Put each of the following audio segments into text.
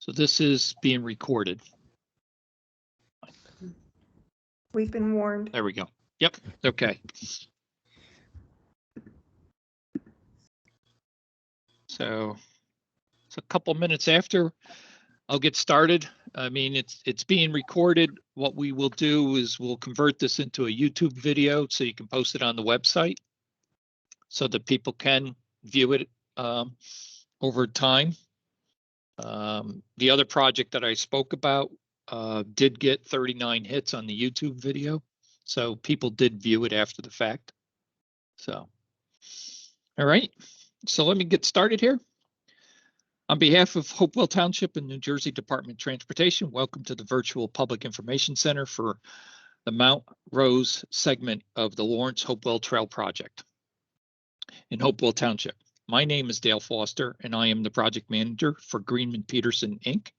So this is being recorded. We've been warned. There we go. Yep. Okay. So it's a couple minutes after I'll get started. I mean, it's being recorded. What we will do is we'll convert this into a YouTube video so you can post it on the website so that people can view it over time. The other project that I spoke about did get 39 hits on the YouTube video. So people did view it after the fact. So, all right. So let me get started here. On behalf of Hopewell Township and New Jersey Department of Transportation, welcome to the virtual Public Information Center for the Mount Rose segment of the Lawrence Hopewell Trail Project in Hopewell Township. My name is Dale Foster, and I am the project manager for Greenman Peterson, Inc.,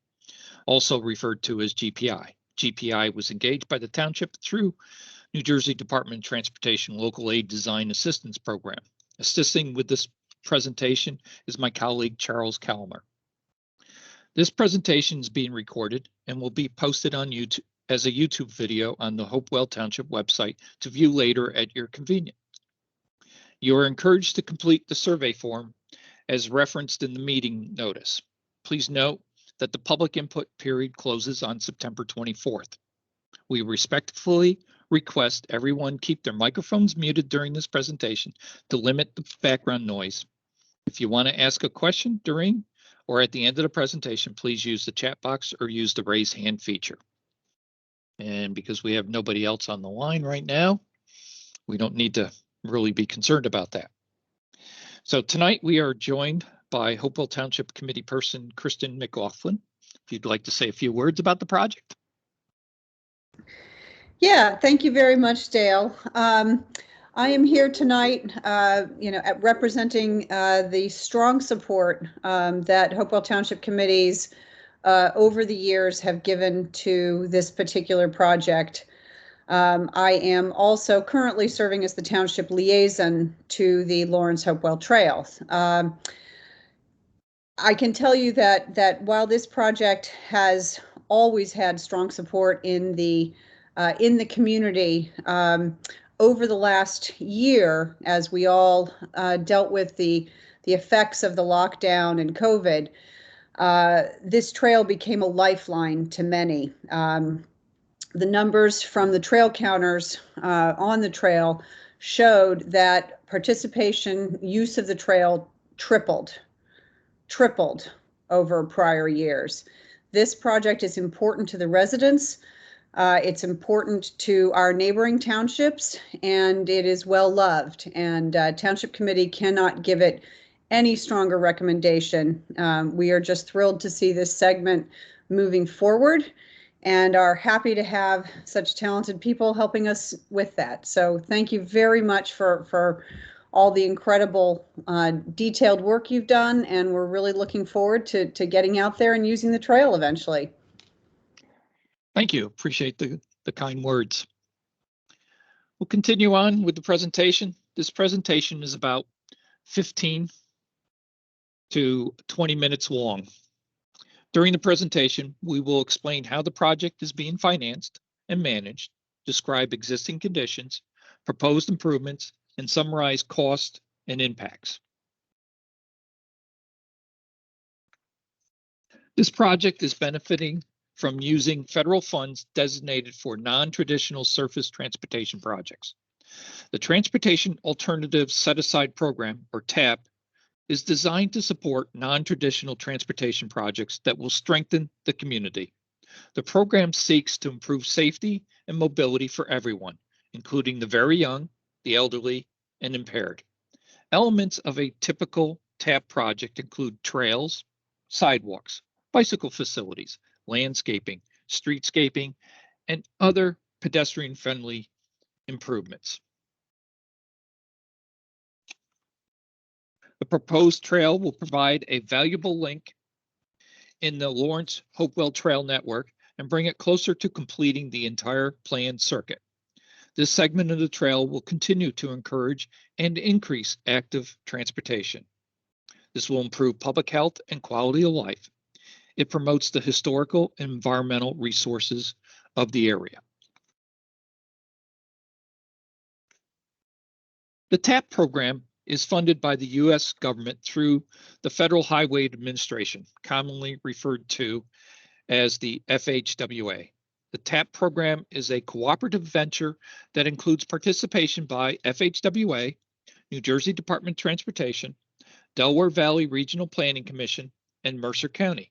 also referred to as GPI. GPI was engaged by the township through New Jersey Department of Transportation Local Aid Design Assistance Program. Assisting with this presentation is my colleague, Charles Calmer. This presentation is being recorded and will be posted on YouTube as a YouTube video on the Hopewell Township website to view later at your convenience. You are encouraged to complete the survey form as referenced in the meeting notice. Please note that the public input period closes on September 24th. We respectfully request everyone keep their microphones muted during this presentation to limit the background noise. If you want to ask a question during or at the end of the presentation, please use the chat box or use the raise hand feature. And because we have nobody else on the line right now, we don't need to really be concerned about that. So tonight we are joined by Hopewell Township Committee person Kristen McLaughlin. If you'd like to say a few words about the project. Yeah, thank you very much, Dale. I am here tonight, representing the strong support that Hopewell Township committees over the years have given to this particular project. I am also currently serving as the township liaison to the Lawrence Hopewell Trail. I can tell you that while this project has always had strong support in the community, over the last year, as we all dealt with the effects of the lockdown and COVID, this trail became a lifeline to many. The numbers from the trail counters on the trail showed that participation, use of the trail tripled over prior years. This project is important to the residents. It's important to our neighboring townships, and it is well loved. And Township Committee cannot give it any stronger recommendation. We are just thrilled to see this segment moving forward and are happy to have such talented people helping us with that. So thank you very much for all the incredible detailed work you've done, and we're really looking forward to getting out there and using the trail eventually. Thank you. Appreciate the kind words. We'll continue on with the presentation. This presentation is about 15 to 20 minutes long. During the presentation, we will explain how the project is being financed and managed, describe existing conditions, proposed improvements, and summarize costs and impacts. This project is benefiting from using federal funds designated for non-traditional surface transportation projects. The Transportation Alternatives Set-Aside Program, or TAP, is designed to support non-traditional transportation projects that will strengthen the community. The program seeks to improve safety and mobility for everyone, including the very young, the elderly, and impaired. Elements of a typical TAP project include trails, sidewalks, bicycle facilities, landscaping, streetscaping, and other pedestrian-friendly improvements. The proposed trail will provide a valuable link in the Lawrence Hopewell Trail network and bring it closer to completing the entire planned circuit. This segment of the trail will continue to encourage and increase active transportation. This will improve public health and quality of life. It promotes the historical and environmental resources of the area. The TAP program is funded by the U.S. government through the Federal Highway Administration, commonly referred to as the FHWA. The TAP program is a cooperative venture that includes participation by FHWA, New Jersey Department of Transportation, Delaware Valley Regional Planning Commission, and Mercer County.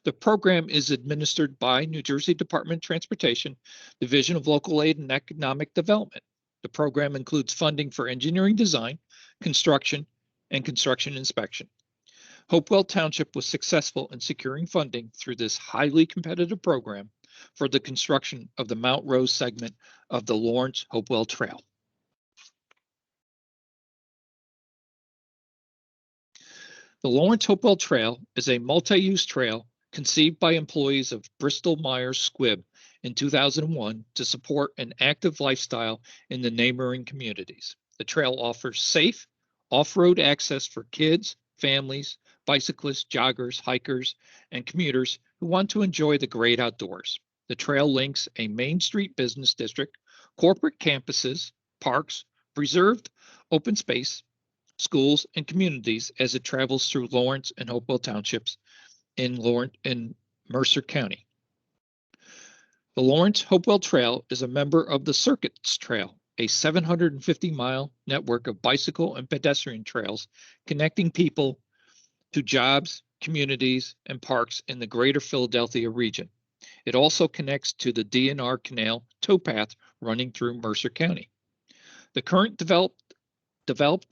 The program is administered by New Jersey Department of Transportation, Division of Local Aid and Economic Development. The program includes funding for engineering design, construction, and construction inspection. Hopewell Township was successful in securing funding through this highly competitive program for the construction of the Mount Rose segment of the Lawrence-Hopewell Trail. The Lawrence-Hopewell Trail is a multi-use trail conceived by employees of Bristol Myers Squibb in 2001 to support an active lifestyle in the neighboring communities. The trail offers safe off-road access for kids, families, bicyclists, joggers, hikers, and commuters who want to enjoy the great outdoors. The trail links a Main Street business district, corporate campuses, parks, preserved open space, schools, and communities as it travels through Lawrence and Hopewell Townships in Mercer County. The Lawrence-Hopewell Trail is a member of the Circuits Trail, a 750-mile network of bicycle and pedestrian trails connecting people to jobs, communities, and parks in the greater Philadelphia region. It also connects to the DNR Canal towpath running through Mercer County. The current developed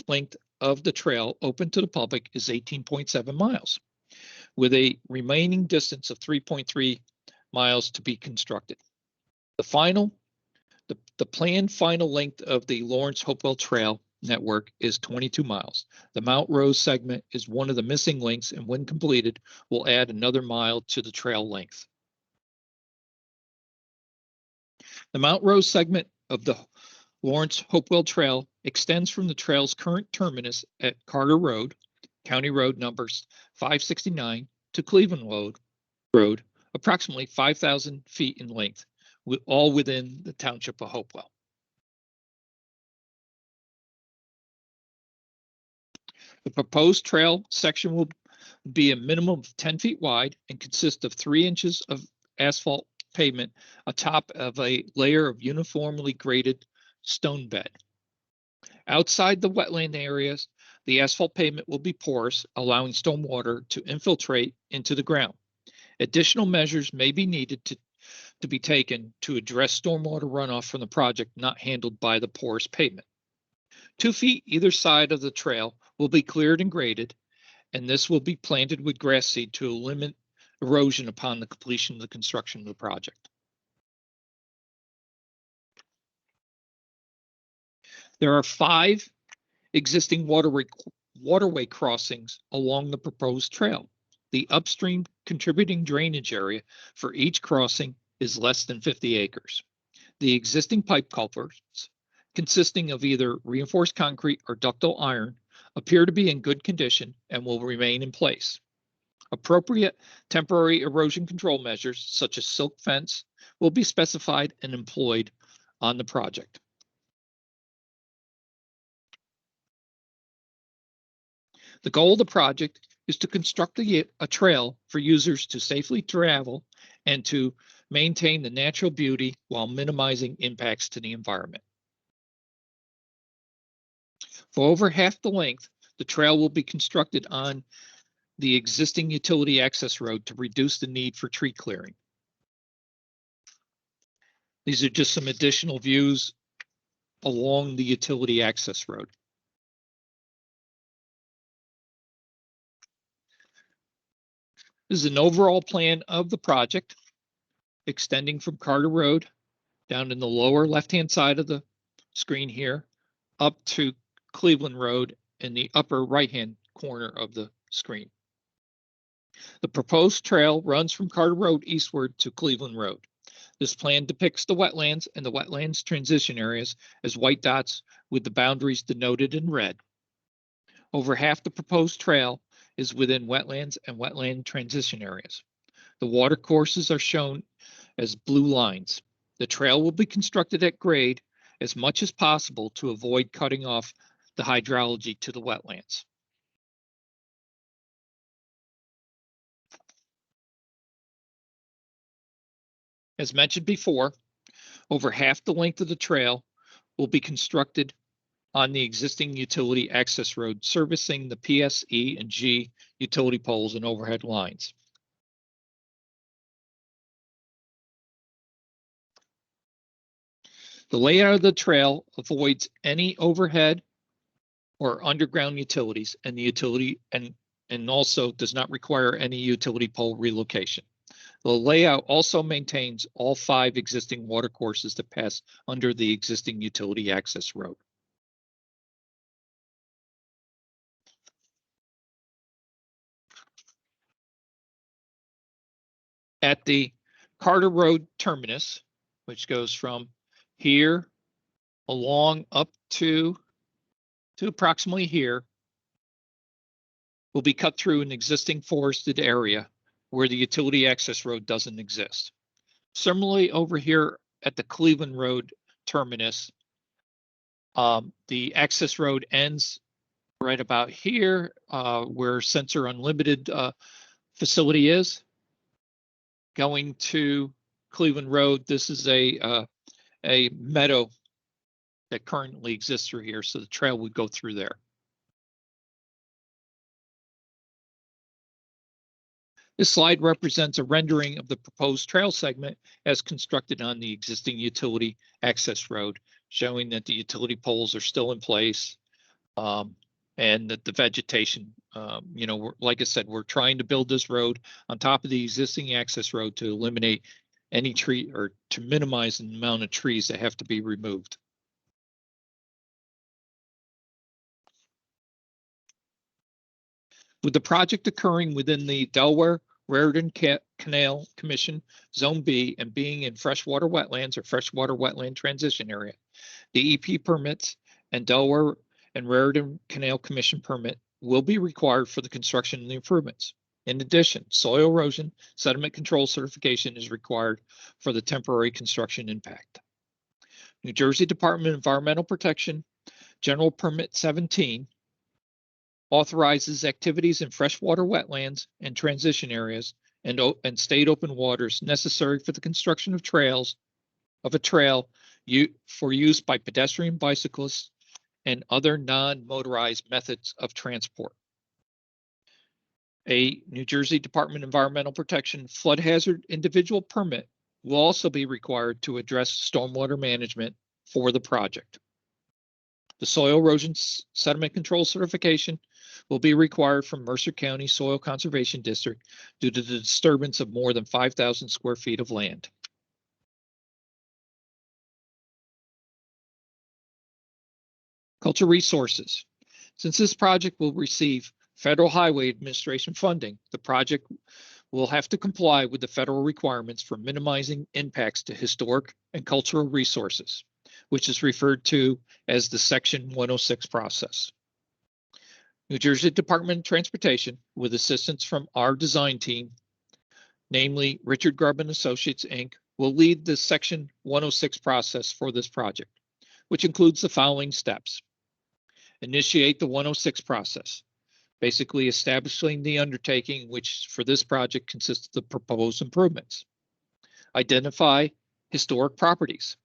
length of the trail open to the public is 18.7 miles, with a remaining distance of 3.3 miles to be constructed. The planned final length of the Lawrence-Hopewell Trail network is 22 miles. The Mount Rose segment is one of the missing links, and when completed, will add another mile to the trail length. The Mount Rose segment of the Lawrence-Hopewell Trail extends from the trail's current terminus at Carter Road, County Road numbers 569 to Cleveland Road, approximately 5,000 feet in length, all within the township of Hopewell. The proposed trail section will be a minimum of 10 feet wide and consist of 3 inches of asphalt pavement atop of a layer of uniformly graded stone bed. Outside the wetland areas, the asphalt pavement will be porous, allowing stormwater to infiltrate into the ground. Additional measures may be needed to be taken to address stormwater runoff from the project not handled by the porous pavement. 2 feet either side of the trail will be cleared and graded, and this will be planted with grass seed to limit erosion upon the completion of the construction of the project. There are 5 existing waterway crossings along the proposed trail. The upstream contributing drainage area for each crossing is less than 50 acres. The existing pipe culverts, consisting of either reinforced concrete or ductile iron, appear to be in good condition and will remain in place. Appropriate temporary erosion control measures, such as silk fence, will be specified and employed on the project. The goal of the project is to construct a trail for users to safely travel and to maintain the natural beauty while minimizing impacts to the environment. For over half the length, the trail will be constructed on the existing utility access road to reduce the need for tree clearing. These are just some additional views along the utility access road. This is an overall plan of the project, extending from Carter Road down in the lower left-hand side of the screen here, up to Cleveland Road in the upper right-hand corner of the screen. The proposed trail runs from Carter Road eastward to Cleveland Road. This plan depicts the wetlands and the wetlands transition areas as white dots with the boundaries denoted in red. Over half the proposed trail is within wetlands and wetland transition areas. The water courses are shown as blue lines. The trail will be constructed at grade as much as possible to avoid cutting off the hydrology to the wetlands. As mentioned before, over half the length of the trail will be constructed on the existing utility access road servicing the PS, E, and G utility poles and overhead lines. The layout of the trail avoids any overhead or underground utilities and also does not require any utility pole relocation. The layout also maintains all 5 existing water courses that pass under the existing utility access road. At the Carter Road terminus, which goes from here along up to approximately here, will be cut through an existing forested area where the utility access road doesn't exist. Similarly, over here at the Cleveland Road terminus, the access road ends right about here where Sensor Unlimited facility is. Going to Cleveland Road, this is a meadow that currently exists through here, so the trail would go through there. This slide represents a rendering of the proposed trail segment as constructed on the existing utility access road, showing that the utility poles are still in place and that the vegetation, like I said, we're trying to build this road on top of the existing access road to eliminate any tree or to minimize the amount of trees that have to be removed. With the project occurring within the Delaware Raritan Canal Commission Zone B and being in freshwater wetlands or freshwater wetland transition area, the EP permits and Delaware and Raritan Canal Commission permit will be required for the construction and the improvements. In addition, soil erosion sediment control certification is required for the temporary construction impact. New Jersey Department of Environmental Protection General Permit 17 authorizes activities in freshwater wetlands and transition areas and state open waters necessary for the construction of a trail for use by pedestrian, bicyclists, and other non-motorized methods of transport. A New Jersey Department of Environmental Protection flood hazard individual permit will also be required to address stormwater management for the project. The soil erosion sediment control certification will be required from Mercer County Soil Conservation District due to the disturbance of more than 5,000 square feet of land. Culture resources. Since this project will receive Federal Highway Administration funding, the project will have to comply with the federal requirements for minimizing impacts to historic and cultural resources, which is referred to as the Section 106 process. New Jersey Department of Transportation, with assistance from our design team, namely Richard Grubb & Associates, Inc., will lead the Section 106 process for this project, which includes the following steps. Initiate the 106 process, basically establishing the undertaking, which for this project consists of the proposed improvements. Identify historic properties.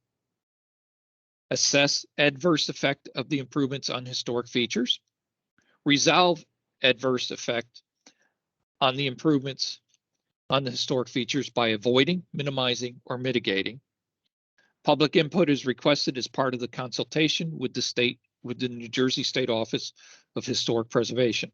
Assess adverse effect of the improvements on historic features. Resolve adverse effect on the improvements on the historic features by avoiding, minimizing, or mitigating. Public input is requested as part of the consultation with the New Jersey State Office of Historic Preservation.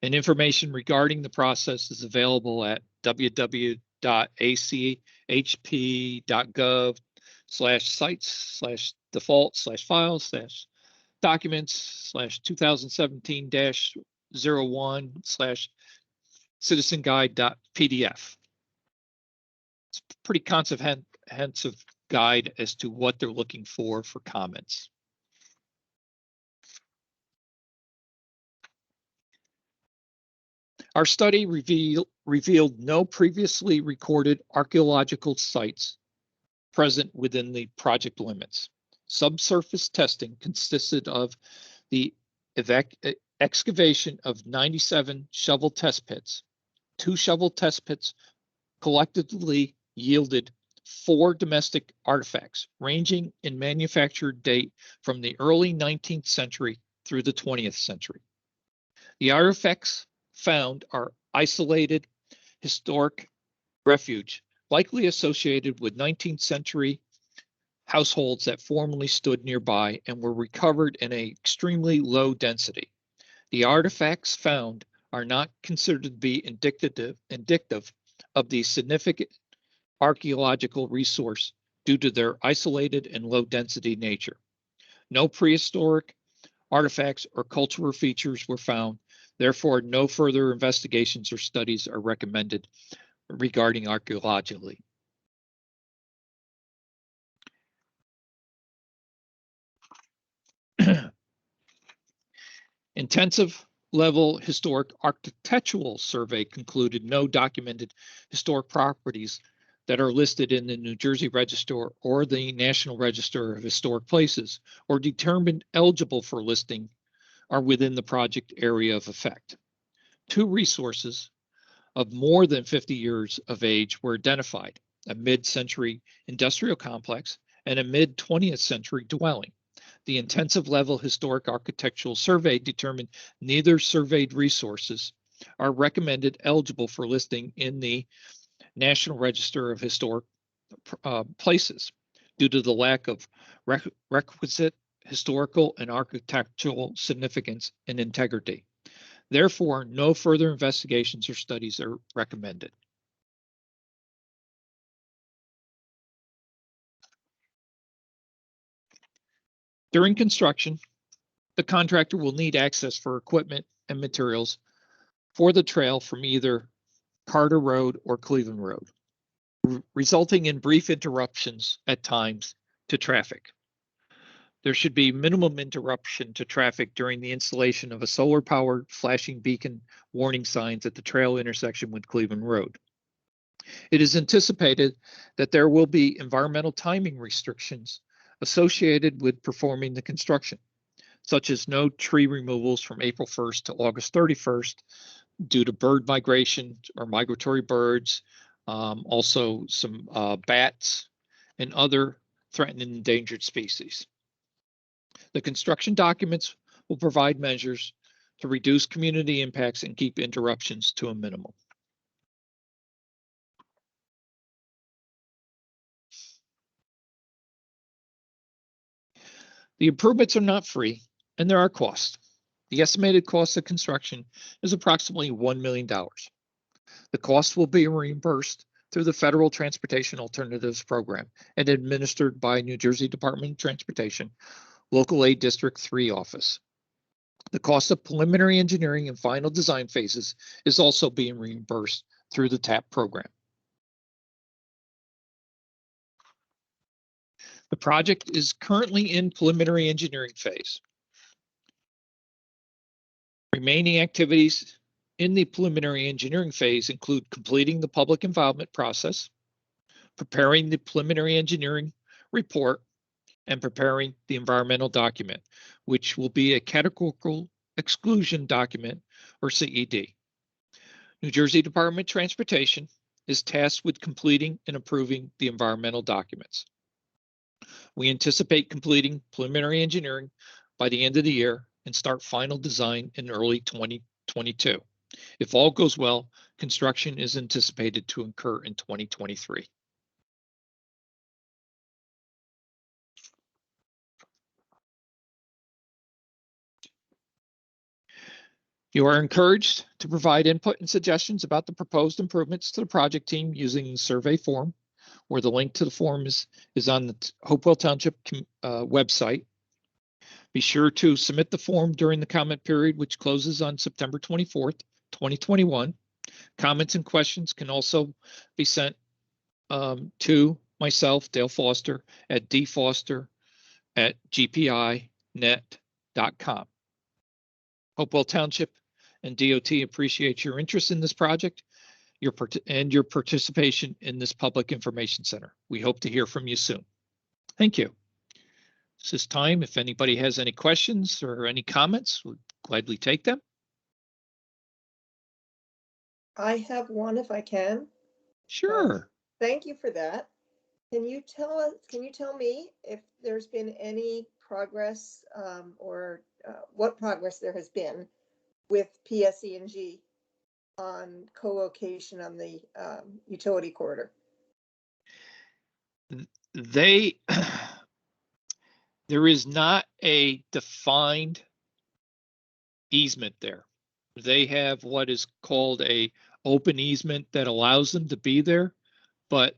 And information regarding the process is available at www.achp.gov/sites/default/files/documents/01/citizen guide.pdf. It's a pretty comprehensive guide as to what they're looking for comments. Our study revealed no previously recorded archaeological sites present within the project limits. Subsurface testing consisted of the excavation of 97 shovel test pits. 2 shovel test pits collectively yielded 4 domestic artifacts, ranging in manufacture date from the early 19th century through the 20th century. The artifacts found are isolated historic refuge, likely associated with 19th century households that formerly stood nearby and were recovered in an extremely low density. The artifacts found are not considered to be indicative of the significant archaeological resource due to their isolated and low density nature. No prehistoric artifacts or cultural features were found. Therefore, no further investigations or studies are recommended regarding archaeologically. Intensive level historic architectural survey concluded no documented historic properties that are listed in the New Jersey Register or the National Register of Historic Places or determined eligible for listing are within the project area of effect. 2 resources of more than 50 years of age were identified, a mid-century industrial complex and a mid-20th century dwelling. The intensive level historic architectural survey determined neither surveyed resources are recommended eligible for listing in the National Register of Historic Places due to the lack of requisite historical and architectural significance and integrity. Therefore, no further investigations or studies are recommended. During construction, the contractor will need access for equipment and materials for the trail from either Carter Road or Cleveland Road, resulting in brief interruptions at times to traffic. There should be minimum interruption to traffic during the installation of a solar-powered flashing beacon warning signs at the trail intersection with Cleveland Road. It is anticipated that there will be environmental timing restrictions associated with performing the construction, such as no tree removals from April 1st to August 31st due to bird migration or migratory birds, also some bats and other threatened and endangered species. The construction documents will provide measures to reduce community impacts and keep interruptions to a minimum. The improvements are not free, and there are costs. The estimated cost of construction is approximately $1 million. The cost will be reimbursed through the Federal Transportation Alternatives Program and administered by New Jersey Department of Transportation, Local Aid District 3 office. The cost of preliminary engineering and final design phases is also being reimbursed through the TAP program. The project is currently in preliminary engineering phase. Remaining activities in the preliminary engineering phase include completing the public involvement process, preparing the preliminary engineering report, and preparing the environmental document, which will be a categorical exclusion document or CED. New Jersey Department of Transportation is tasked with completing and approving the environmental documents. We anticipate completing preliminary engineering by the end of the year and start final design in early 2022. If all goes well, construction is anticipated to occur in 2023. You are encouraged to provide input and suggestions about the proposed improvements to the project team using the survey form, where the link to the form is on the Hopewell Township website. Be sure to submit the form during the comment period, which closes on September 24th, 2021. Comments and questions can also be sent to myself, Dale Foster, at dfoster@gpinet.com. Hopewell Township and DOT appreciates your interest in this project, your participation in this public information center. We hope to hear from you soon. Thank you. This is time. If anybody has any questions or any comments, we'll gladly take them. I have one if I can. Sure. Thank you for that. Can you tell me if there's been any progress or what progress there has been with PSE&G on co-location on the utility corridor? There is not a defined easement there. They have what is called a open easement that allows them to be there, but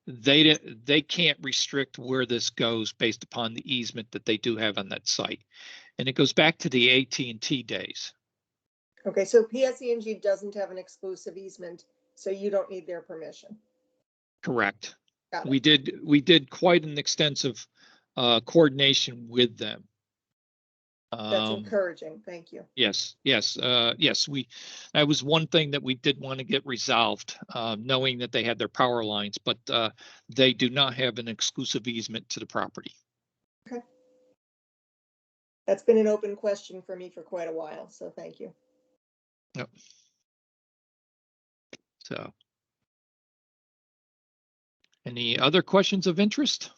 they can't restrict where this goes based upon the easement that they do have on that site. And it goes back to the AT&T days. Okay, so PSE&G doesn't have an exclusive easement, so you don't need their permission. Correct. Got it. We did quite an extensive coordination with them. That's encouraging. Thank you. Yes. That was one thing that we did want to get resolved, knowing that they had their power lines, but they do not have an exclusive easement to the property. Okay. That's been an open question for me for quite a while, so thank you. Yep. So, any other questions of interest?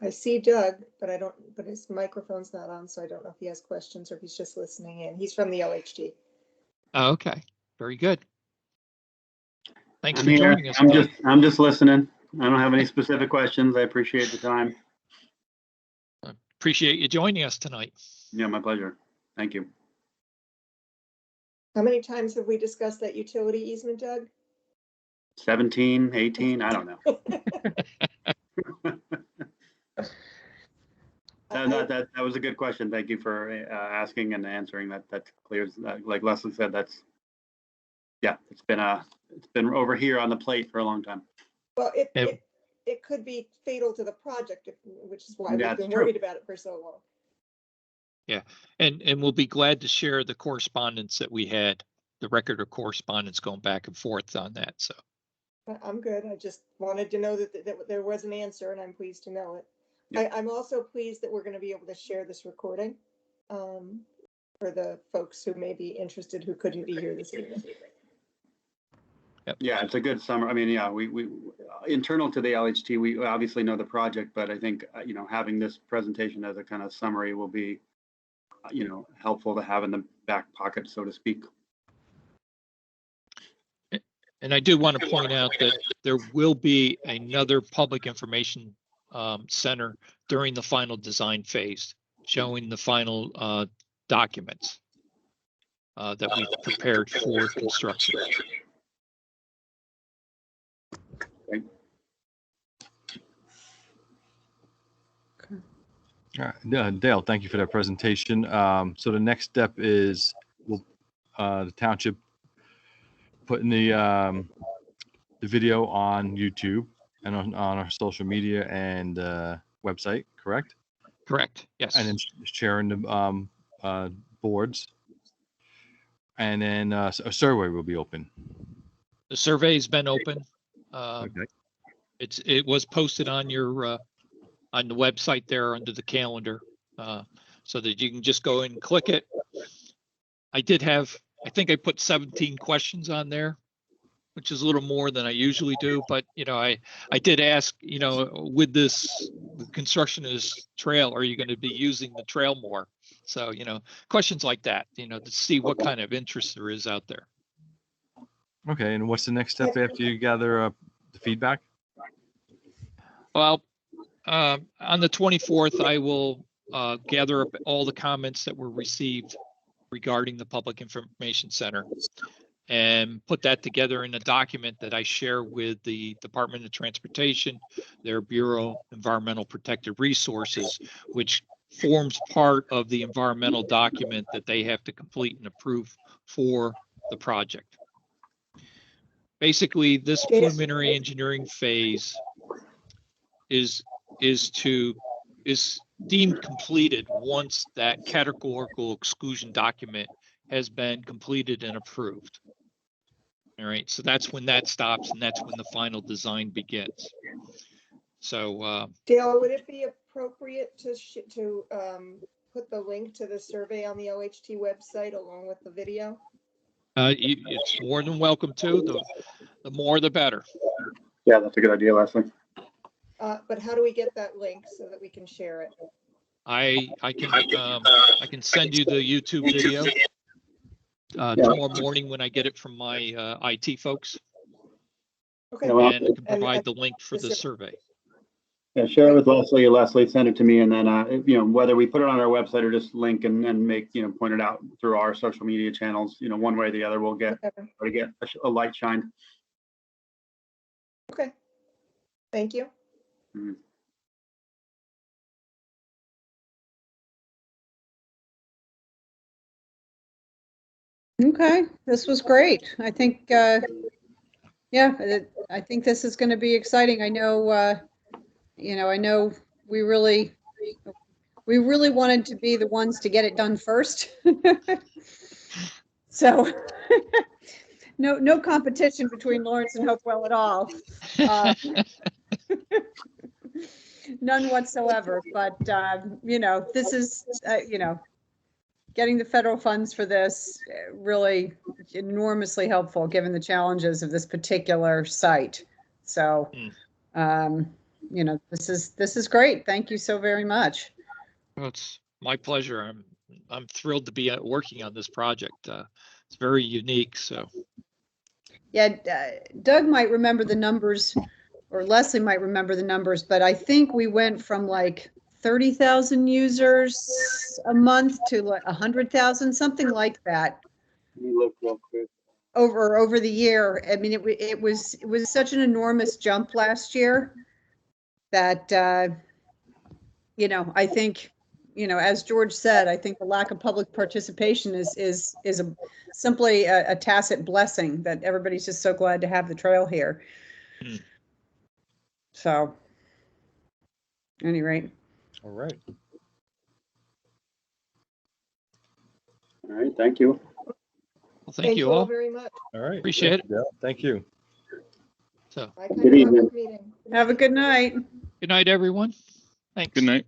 I see Doug, but but his microphone's not on, so I don't know if he has questions or if he's just listening in. He's from the LHT. Oh, okay, very good. Thanks I'm for here. joining us. I'm just listening. I don't have any specific questions. I appreciate the time. Appreciate you joining us tonight. Yeah, my pleasure. Thank you. How many times have we discussed that utility easement, Doug? 17, 18, I don't know. That was a good question. Thank you for asking and answering that. That clears, like Leslie said, it's been over here on the plate for a long time. Well, it could be fatal to the project, which is why we've been worried about it for so long. Yeah, and we'll be glad to share the correspondence that we had, the record of correspondence going back and forth on that. So I'm good. I just wanted to know that there was an answer, and I'm pleased to know it. Yep. I'm also pleased that we're going to be able to share this recording for the folks who may be interested who couldn't be here this evening. Yep. Yeah, it's a good summer. I mean, yeah, we internal to the LHT, we obviously know the project, but I think having this presentation as a kind of summary will be helpful to have in the back pocket, so to speak. And I do want to point out that there will be another public information center during the final design phase, showing the final documents that we've prepared for construction. Dale, thank you for that presentation. So the next step is the township putting the video on YouTube and on our social media and website, correct? Correct. Yes. And then sharing the boards, and then a survey will be open. The survey's been open. Okay. It was posted on your on the website there under the calendar, so that you can just go and click it. I think I put 17 questions on there, which is a little more than I usually do, but I did ask, with this construction of this trail, are you going to be using the trail more? So, questions like that, to see what kind of interest there is out there. Okay, and what's the next step after you gather the feedback? Well, on the 24th, I will gather up all the comments that were received regarding the Public Information Center and put that together in a document that I share with the Department of Transportation, their Bureau of Environmental Protected Resources, which forms part of the environmental document that they have to complete and approve for the project. Basically, this preliminary engineering phase is deemed completed once that categorical exclusion document has been completed and approved. All right, so that's when that stops, and that's when the final design begins. So Dale, would it be appropriate to put the link to the survey on the OHT website along with the video? it's more than welcome to. The more, the better. Yeah, that's a good idea, Leslie. But how do we get that link so that we can share it? I can send you the YouTube video tomorrow morning when I get it from my IT folks, Okay. Yeah, well, and I can provide the link for the survey. Yeah, share it with Leslie, or Leslie send it to me, and then whether we put it on our website or just link and make point it out through our social media channels, one way or the other, we'll get a light shined. Okay. Thank you. Mhm. Okay, this was great. I think, yeah, I think this is going to be exciting. I know, I know we really wanted to be the ones to get it done first. So no competition between Lawrence and Hopewell at all. None whatsoever. But, this is, getting the federal funds for this really enormously helpful given the challenges of this particular site. So, this is great. Thank you so very much. Well, it's my pleasure. I'm thrilled to be working on this project. It's very unique. So Yeah, Doug might remember the numbers, or Leslie might remember the numbers, but I think we went from like 30,000 users a month to like 100,000, something like that. Let me look real quick. Over the year. I mean, it was such an enormous jump last year that, I think, as George said, I think the lack of public participation is simply a tacit blessing that everybody's just so glad to have the trail here. So, at any rate. All right. All right, thank you. well, thank you all. very much. All right. Appreciate it. Thank you. So I kind Good of love evening. the meeting. Have a good night. good night, everyone. Thanks. Good night.